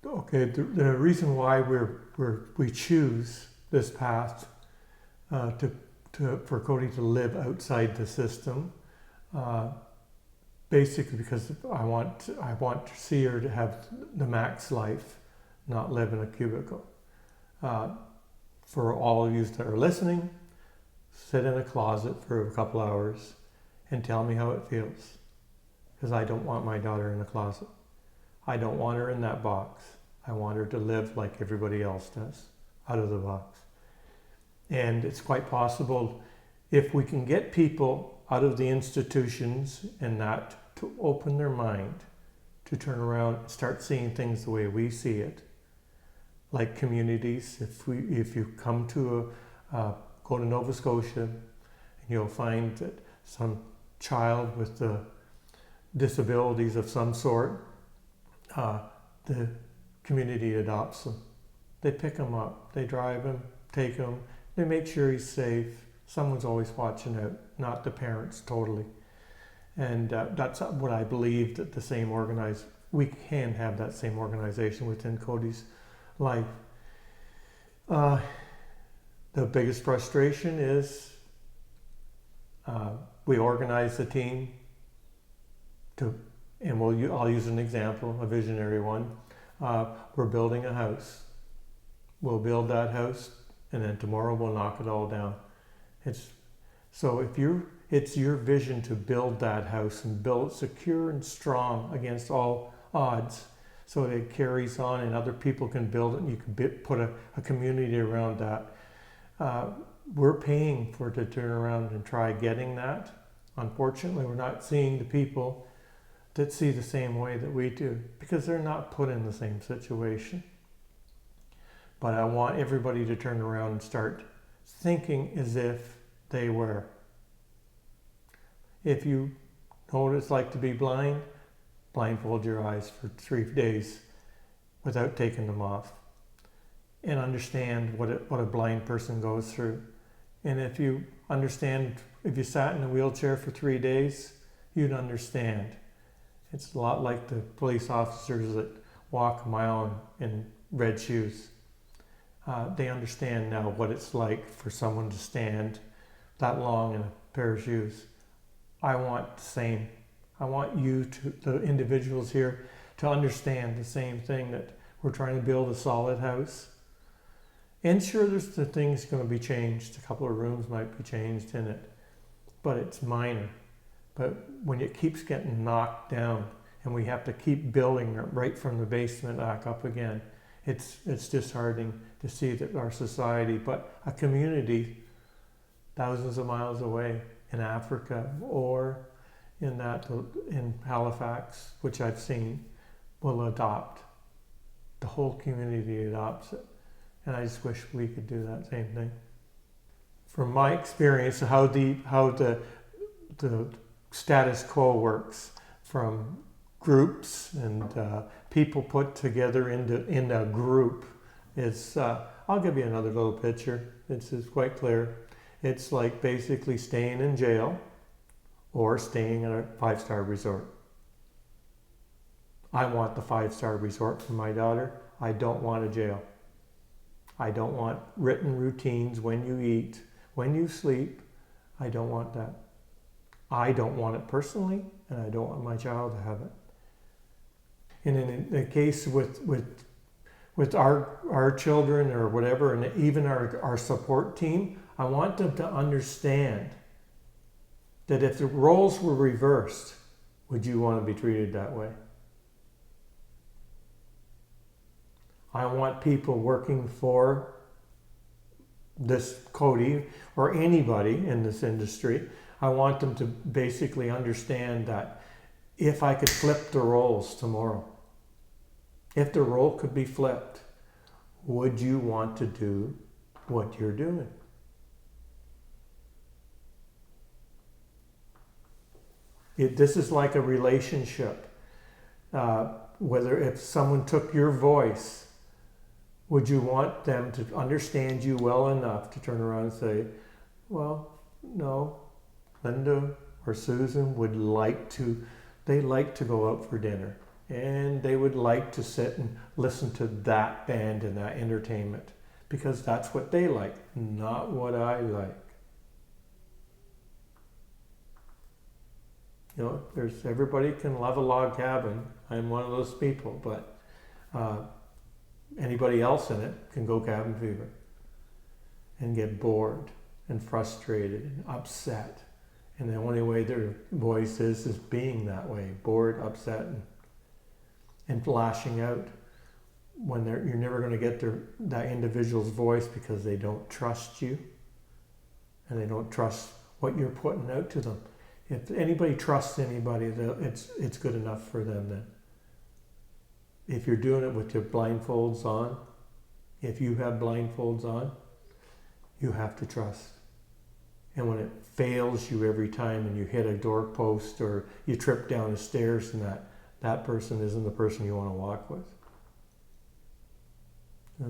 Okay, the reason why we choose this path for Cody to live outside the system, uh, basically because I want to see her to have the max life, not live in a cubicle. Uh, for all of you that are listening, sit in a closet for a couple hours and tell me how it feels, because I don't want my daughter in a closet. I don't want her in that box. I want her to live like everybody else does, out of the box. And it's quite possible, if we can get people out of the institutions and that, to open their mind, to turn around and start seeing things the way we see it, like communities. If you come to go to Nova Scotia, and you'll find that some child with disabilities of some sort, the community adopts them. They pick them up, they drive him, take him, they make sure he's safe. Someone's always watching out, not the parents totally. And that's what I believe, that we can have that same organization within Cody's life. The biggest frustration is we organize the team and I'll use an example, a visionary one. We're building a house. We'll build that house, and then tomorrow we'll knock it all down. It's your vision to build that house and build it secure and strong against all odds, so that it carries on and other people can build it and you can put a community around that. We're paying for it to turn around and try getting that. Unfortunately, we're not seeing the people that see the same way that we do, because they're not put in the same situation. But I want everybody to turn around and start thinking as if they were. If you know what it's like to be blind, blindfold your eyes for 3 days without taking them off, and understand what a blind person goes through. And if you sat in a wheelchair for 3 days, you'd understand. It's a lot like the police officers that walk a mile in red shoes. They understand now what it's like for someone to stand that long in a pair of shoes. I want the same. I want the individuals here, to understand the same thing, that we're trying to build a solid house. And sure, there's the things going to be changed. A couple of rooms might be changed in it, but it's minor. But when it keeps getting knocked down and we have to keep building right from the basement back up again, it's disheartening to see that our society, but a community thousands of miles away in Africa or in Halifax, which I've seen, will adopt. The whole community adopts it. And I just wish we could do that same thing. From my experience, how the status quo works, from groups and people put together in a group, is I'll give you another little picture. It's quite clear. It's like basically staying in jail or staying at a 5-star resort. I want the 5-star resort for my daughter. I don't want a jail. I don't want written routines when you eat, when you sleep. I don't want that. I don't want it personally, and I don't want my child to have it. And in the case with our children or whatever, and even our support team, I want them to understand that if the roles were reversed, would you want to be treated that way? I want people working for this Cody or anybody in this industry. I want them to basically understand that if I could flip the roles tomorrow, if the role could be flipped, would you want to do what you're doing? This is like a relationship. Whether if someone took your voice, would you want them to understand you well enough to turn around and say, well, no, Linda or Susan would like to go out for dinner. and they would like to sit and listen to that band and that entertainment because that's what they like, not what I like. You know, everybody can love a log cabin. I'm one of those people, but anybody else in it can go cabin fever and get bored and frustrated and upset. And the only way their voice is being that way, bored, upset, and lashing out when you're never going to get that individual's voice because they don't trust you and they don't trust what you're putting out to them. If anybody trusts anybody, it's good enough for them then. If you're doing it with your blindfolds on, if you have blindfolds on, you have to trust. And when it fails you every time and you hit a doorpost or you trip down the stairs and that person isn't the person you want to walk with. Yeah.